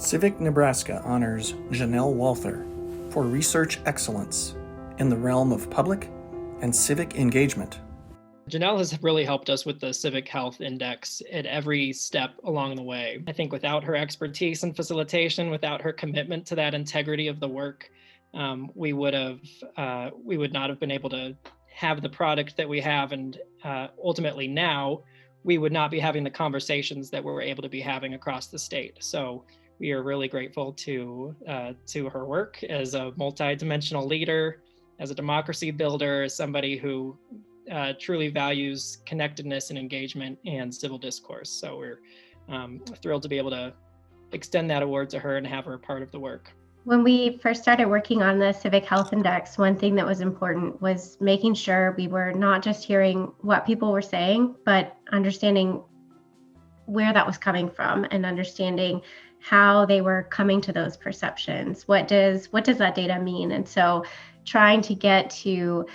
Civic Nebraska honors Janell Walther for research excellence in the realm of public and civic engagement. Janell has really helped us with the Civic Health Index at every step along the way. I think without her expertise and facilitation, without her commitment to that integrity of the work, we would not have been able to have the product that we have, and ultimately now we would not be having the conversations that we're able to be having across the state. So we are really grateful to her work as a multidimensional leader, as a democracy builder, as somebody who truly values connectedness and engagement and civil discourse. So we're thrilled to be able to extend that award to her and have her part of the work. When we first started working on the Civic Health Index, one thing that was important was making sure we were not just hearing what people were saying, but understanding where that was coming from and understanding how they were coming to those perceptions. What does that data mean? And so trying to get to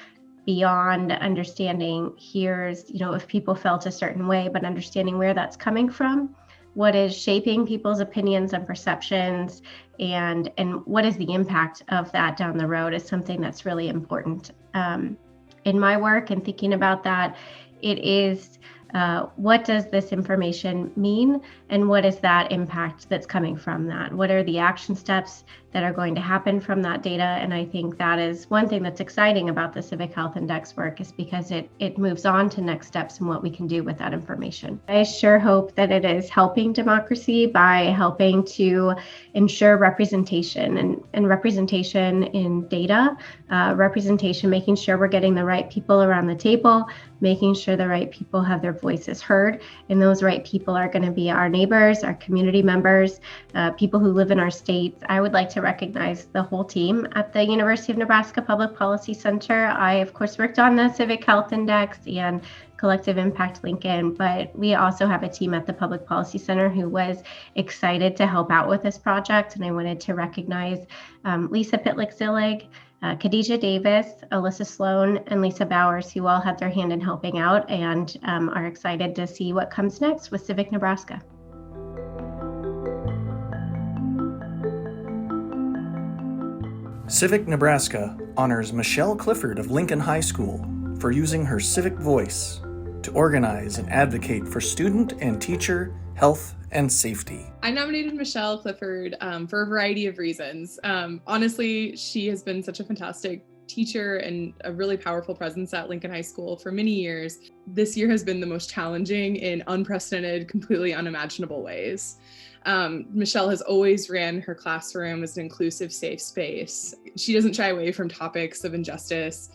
beyond understanding if people felt a certain way, but understanding where that's coming from, what is shaping people's opinions and perceptions, and what is the impact of that down the road is something that's really important. In my work and thinking about that, it is what does this information mean, and what is that impact that's coming from that? What are the action steps that are going to happen from that data? And I think that is one thing that's exciting about the Civic Health Index work, is because it moves on to next steps and what we can do with that information. I sure hope that it is helping democracy by helping to ensure representation and representation in data, representation, making sure we're getting the right people around the table, making sure the right people have their voices heard. And those right people are going to be our neighbors, our community members, people who live in our states. I would like to recognize the whole team at the University of Nebraska Public Policy Center. I, of course, worked on the Civic Health Index and Collective Impact Lincoln, but we also have a team at the Public Policy Center who was excited to help out with this project. And I wanted to recognize Lisa Pitlick-Zillig, Khadijah Davis, Alyssa Sloan, and Lisa Bowers, who all had their hand in helping out and are excited to see what comes next with Civic Nebraska. Civic Nebraska honors Michelle Clifford of Lincoln High School for using her civic voice to organize and advocate for student and teacher health and safety. I nominated Michelle Clifford for a variety of reasons. Honestly, she has been such a fantastic teacher and a really powerful presence at Lincoln High School for many years. This year has been the most challenging in unprecedented, completely unimaginable ways. Michelle has always ran her classroom as an inclusive, safe space. She doesn't shy away from topics of injustice.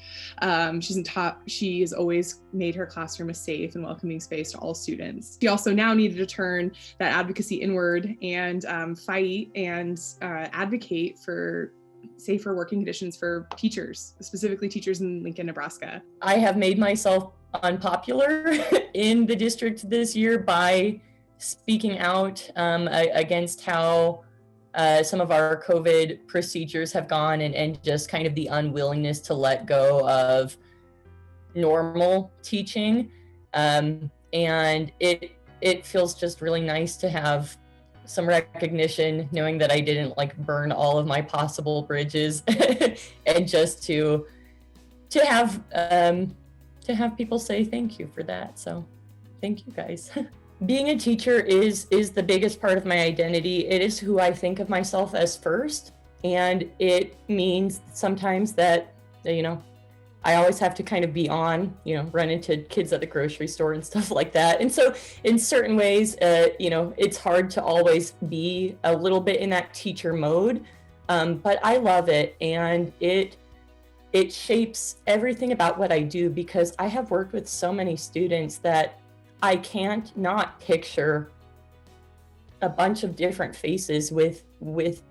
She has always made her classroom a safe and welcoming space to all students. She also now needed to turn that advocacy inward and fight and advocate for safer working conditions for teachers, specifically teachers in Lincoln, Nebraska. I have made myself unpopular in the district this year by speaking out against how some of our COVID procedures have gone and just kind of the unwillingness to let go of normal teaching. And it feels just really nice to have some recognition, knowing that I didn't burn all of my possible bridges and just to have people say thank you for that. So thank you guys. Being a teacher is the biggest part of my identity. It is who I think of myself as first. And it means sometimes that, I always have to kind of be on, run into kids at the grocery store and stuff like that. And so in certain ways, it's hard to always be a little bit in that teacher mode. But I love it. And it shapes everything about what I do, because I have worked with so many students that I can't not picture a bunch of different faces with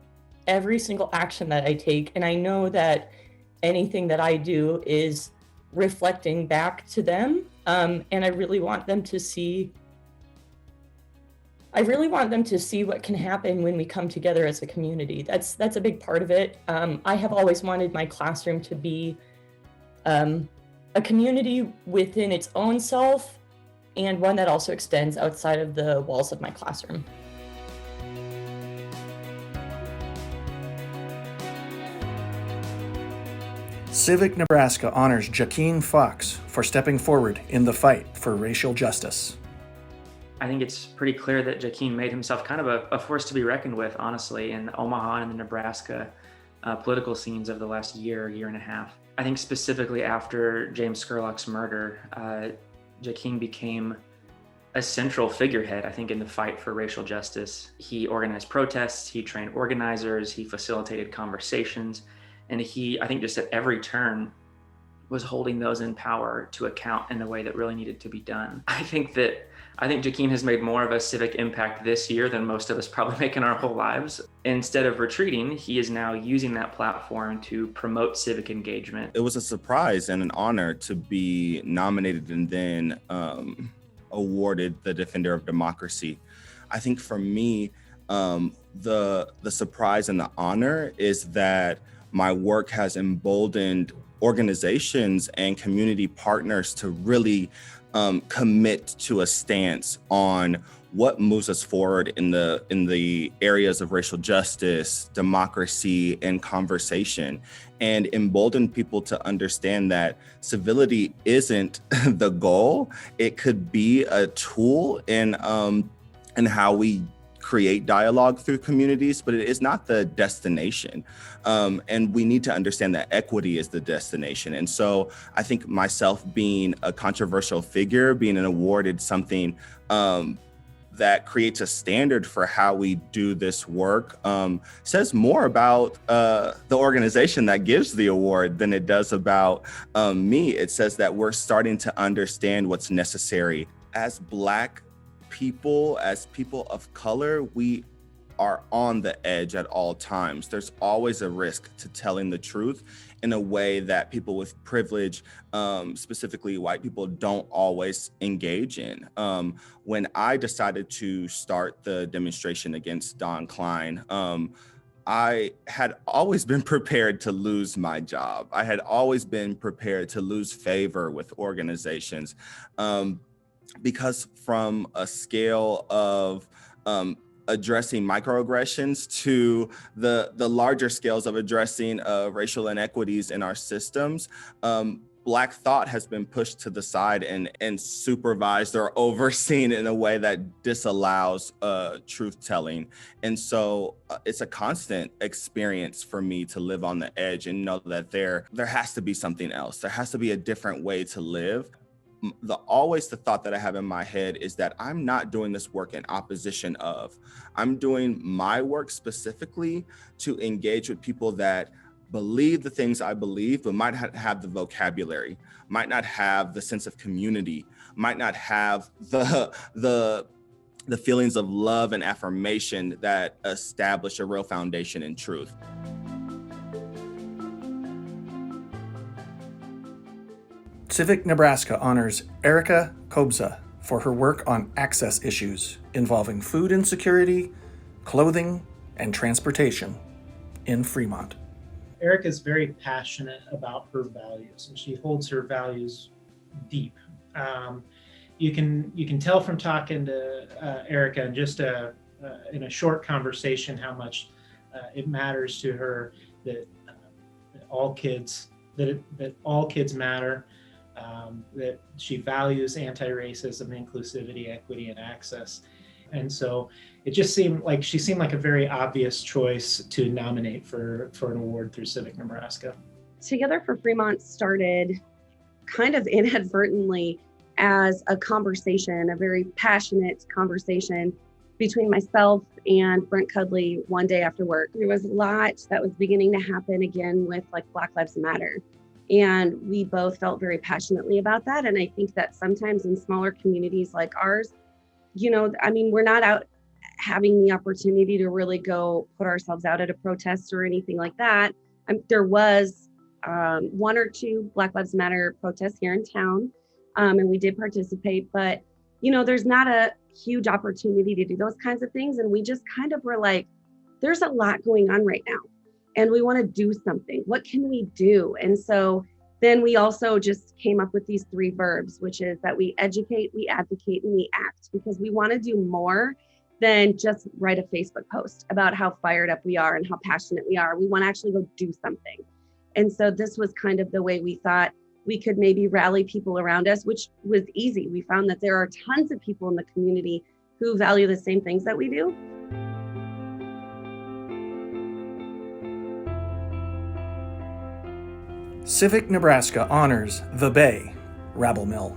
every single action that I take. And I know that anything that I do is reflecting back to them. And I really want them to see what can happen when we come together as a community. That's a big part of it. I have always wanted my classroom to be a community within its own self, and one that also extends outside of the walls of my classroom. Civic Nebraska honors Jaqueen Fox for stepping forward in the fight for racial justice. I think it's pretty clear that Jaqueen made himself kind of a force to be reckoned with, honestly, in Omaha and the Nebraska political scenes of the last year and a half. I think specifically after James Scurlock's murder, Jaqueen became a central figurehead, I think, in the fight for racial justice. He organized protests, he trained organizers, he facilitated conversations, and he, I think, just at every turn was holding those in power to account in the way that really needed to be done. I think Jaqueen has made more of a civic impact this year than most of us probably make in our whole lives. Instead of retreating, he is now using that platform to promote civic engagement. It was a surprise and an honor to be nominated and then awarded the Defender of Democracy. I think for me, the surprise and the honor is that my work has emboldened organizations and community partners to really commit to a stance on what moves us forward in the areas of racial justice, democracy, and conversation, and embolden people to understand that civility isn't the goal. It could be a tool in how we create dialogue through communities, but it is not the destination. And we need to understand that equity is the destination. And so I think myself being a controversial figure, being awarded something that creates a standard for how we do this work says more about the organization that gives the award than it does about me. It says that we're starting to understand what's necessary. As Black people, as people of color, we are on the edge at all times. There's always a risk to telling the truth in a way that people with privilege, specifically white people, don't always engage in. When I decided to start the demonstration against Don Klein, I had always been prepared to lose my job. I had always been prepared to lose favor with organizations. Because from a scale of addressing microaggressions to the larger scales of addressing racial inequities in our systems, Black thought has been pushed to the side and supervised or overseen in a way that disallows truth-telling. And so it's a constant experience for me to live on the edge and know that there has to be something else. There has to be a different way to live. Always the thought that I have in my head is that I'm not doing this work in opposition of. I'm doing my work specifically to engage with people that believe the things I believe, but might not have the vocabulary, might not have the sense of community, might not have the feelings of love and affirmation that establish a real foundation in truth. Civic Nebraska honors Erica Kobza for her work on access issues involving food insecurity, clothing, and transportation in Fremont. Erica is very passionate about her values, and she holds her values deep. You can tell from talking to Erica in just in a short conversation how much it matters to her that all kids matter. That she values anti-racism, inclusivity, equity, and access. And so it just seemed like she seemed like a very obvious choice to nominate for an award through Civic Nebraska. Together for Fremont started kind of inadvertently as a conversation, a very passionate conversation between myself and Brandt Cudley one day after work. There was a lot that was beginning to happen again with Black Lives Matter. And we both felt very passionately about that. And I think that sometimes in smaller communities like ours, we're not out having the opportunity to really go put ourselves out at a protest or anything like that. There was one or two Black Lives Matter protests here in town, and we did participate, but there's not a huge opportunity to do those kinds of things. And we just kind of were like, there's a lot going on right now. And we want to do something. What can we do? And so then we also just came up with these 3 verbs, which is that we educate, we advocate, and we act, because we want to do more than just write a Facebook post about how fired up we are and how passionate we are. We want to actually go do something. And so this was kind of the way we thought we could maybe rally people around us, which was easy. We found that there are tons of people in the community who value the same things that we do. Civic Nebraska honors the Bay, Rabble Mill,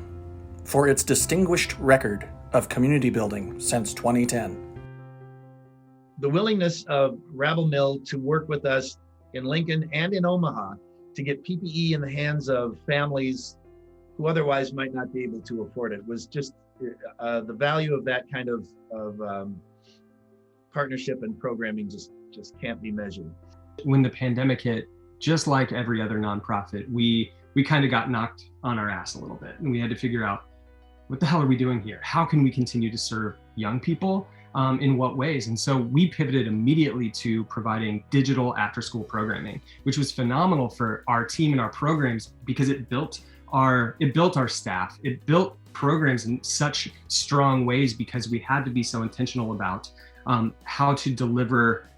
for its distinguished record of community building since 2010. The willingness of Rabble Mill to work with us in Lincoln and in Omaha to get PPE in the hands of families who otherwise might not be able to afford it was just the value of that kind of partnership and programming just can't be measured. When the pandemic hit, just like every other nonprofit, we kind of got knocked on our ass a little bit, and we had to figure out, what the hell are we doing here? How can we continue to serve young people? In what ways? And so we pivoted immediately to providing digital after-school programming, which was phenomenal for our team and our programs because it built our staff. It built programs in such strong ways because we had to be so intentional about how to deliver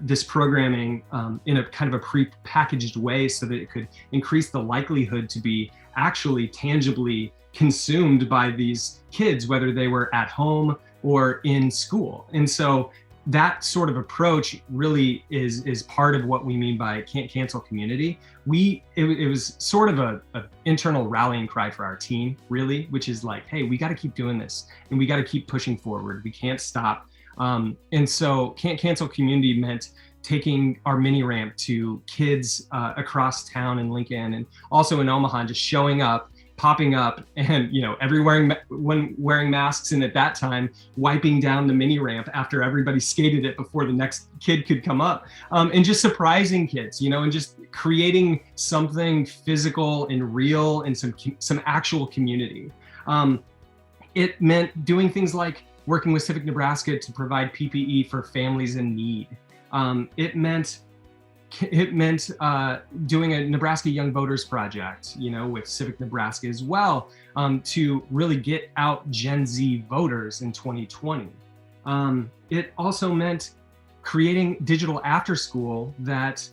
this programming in a kind of a pre-packaged way so that it could increase the likelihood to be actually tangibly consumed by these kids, whether they were at home or in school. And so that sort of approach really is part of what we mean by can't cancel community. It was sort of a internal rallying cry for our team, really, which is like, hey, we got to keep doing this and we got to keep pushing forward. We can't stop. And so can't cancel community meant taking our mini ramp to kids across town in Lincoln and also in Omaha, just showing up, popping up, and everyone wearing masks, and at that time wiping down the mini ramp after everybody skated it before the next kid could come up, and just surprising kids, and just creating something physical and real and some actual community. It meant doing things like working with Civic Nebraska to provide PPE for families in need. It meant doing a Nebraska Young Voters Project, with Civic Nebraska as well, to really get out Gen Z voters in 2020. It also meant creating digital after school that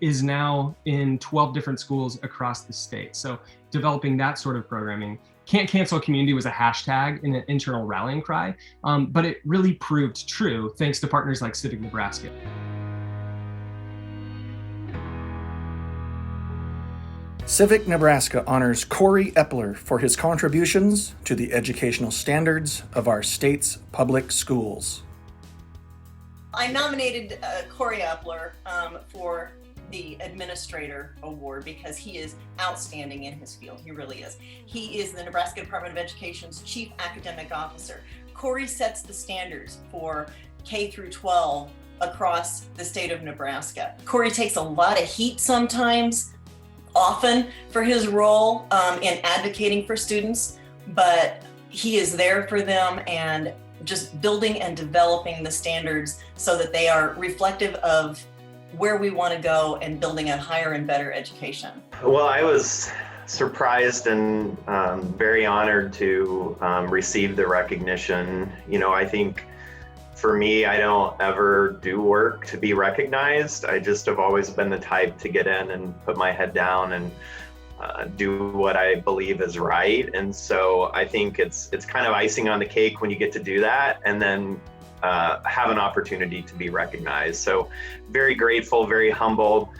is now in 12 different schools across the state. So developing that sort of programming. Can't cancel community was a hashtag in an internal rallying cry, but it really proved true thanks to partners like Civic Nebraska. Civic Nebraska honors Cory Epler for his contributions to the educational standards of our state's public schools. I nominated Cory Epler for the Administrator Award because he is outstanding in his field. He really is. He is the Nebraska Department of Education's Chief Academic Officer. Cory sets the standards for K through 12 across the state of Nebraska. Cory takes a lot of heat sometimes, often, for his role in advocating for students, but he is there for them and just building and developing the standards so that they are reflective of where we want to go and building a higher and better education. Well, I was surprised and very honored to receive the recognition. I think for me, I don't ever do work to be recognized. I just have always been the type to get in and put my head down and do what I believe is right. And so I think it's kind of icing on the cake when you get to do that and then have an opportunity to be recognized. So very grateful, very humbled.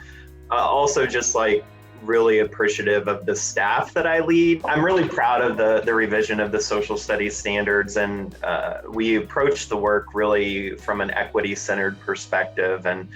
Also just really appreciative of the staff that I lead. I'm really proud of the revision of the social studies standards, and we approached the work really from an equity-centered perspective, and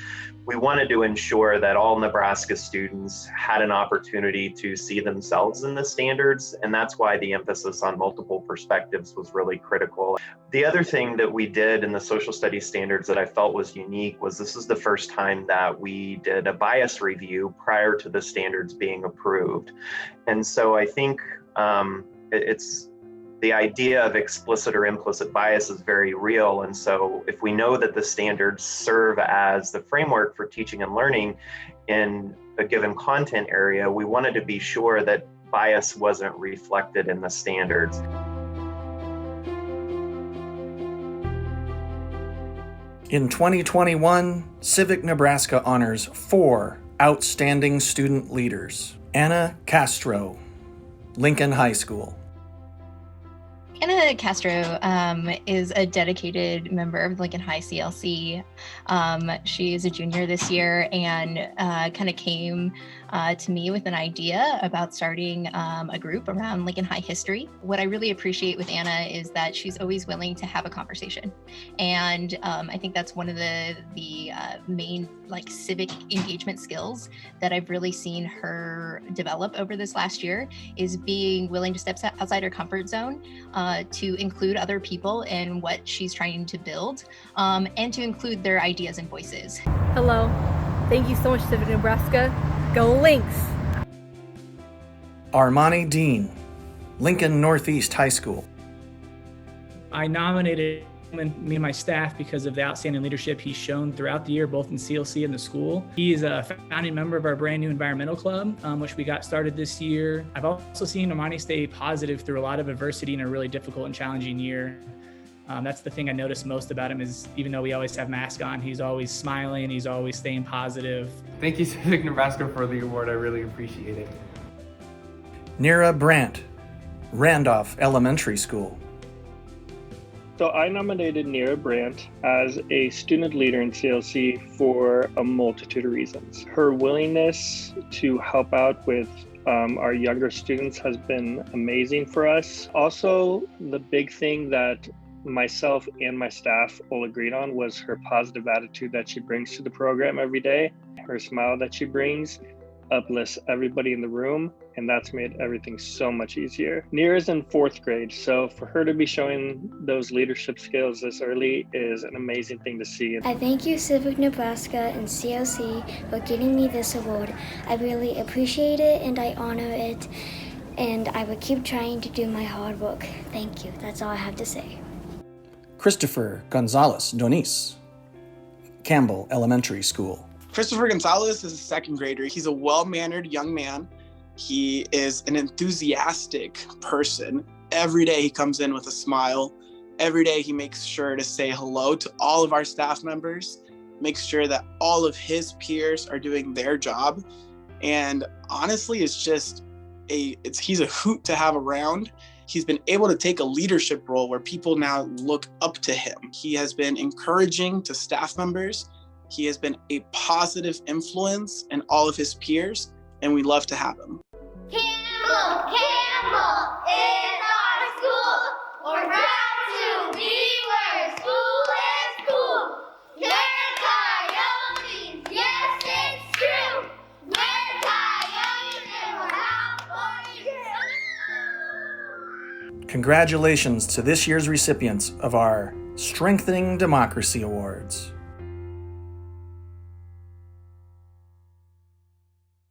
we wanted to ensure that all Nebraska students had an opportunity to see themselves in the standards, and that's why the emphasis on multiple perspectives was really critical. The other thing that we did in the social studies standards that I felt was unique was this is the first time that we did a bias review prior to the standards being approved. And so I think it's the idea of explicit or implicit bias is very real. And so if we know that the standards serve as the framework for teaching and learning in a given content area, we wanted to be sure that bias wasn't reflected in the standards. In 2021, Civic Nebraska honors 4 Outstanding Student Leaders. Anna Castro, Lincoln High School. Anna Castro is a dedicated member of Lincoln High CLC. She is a junior this year and kind of came to me with an idea about starting a group around Lincoln High history. What I really appreciate with Anna is that she's always willing to have a conversation. And I think that's one of the main civic engagement skills that I've really seen her develop over this last year, is being willing to step outside her comfort zone, to include other people in what she's trying to build, and to include their ideas and voices. Hello. Thank you so much, Civic Nebraska. Go Lynx! Armone Dean, Lincoln Northeast High School. I nominated him, me and my staff, because of the outstanding leadership he's shown throughout the year, both in CLC and the school. He is a founding member of our brand new environmental club, which we got started this year. I've also seen Armone stay positive through a lot of adversity in a really difficult and challenging year. That's the thing I noticed most about him, is even though we always have masks on, he's always smiling, he's always staying positive. Thank you, Civic Nebraska, for the award. I really appreciate it. Neira Brandt, Randolph Elementary School. So I nominated Neira Brandt as a student leader in CLC for a multitude of reasons. Her willingness to help out with our younger students has been amazing for us. Also, the big thing that myself and my staff all agreed on was her positive attitude that she brings to the program every day. Her smile that she brings uplifts everybody in the room, and that's made everything so much easier. Neira's in 4th grade, so for her to be showing those leadership skills this early is an amazing thing to see. I thank you, Civic Nebraska and CLC, for giving me this award. I really appreciate it and I honor it, and I will keep trying to do my hard work. Thank you. That's all I have to say. Christopher Gonzalez-Donis, Campbell Elementary School. Christopher Gonzalez is a 2nd grader. He's a well-mannered young man. He is an enthusiastic person. Every day he comes in with a smile. Every day he makes sure to say hello to all of our staff members, makes sure that all of his peers are doing their job. And honestly, he's a hoot to have around. He's been able to take a leadership role where people now look up to him. He has been encouraging to staff members. He has been a positive influence in all of his peers, and we love to have him. Campbell is our school. We're proud to be where school is cool. We're Coyotes, yes, it's true. We're Coyotes and we're out for you. Congratulations to this year's recipients of our Strengthening Democracy Awards.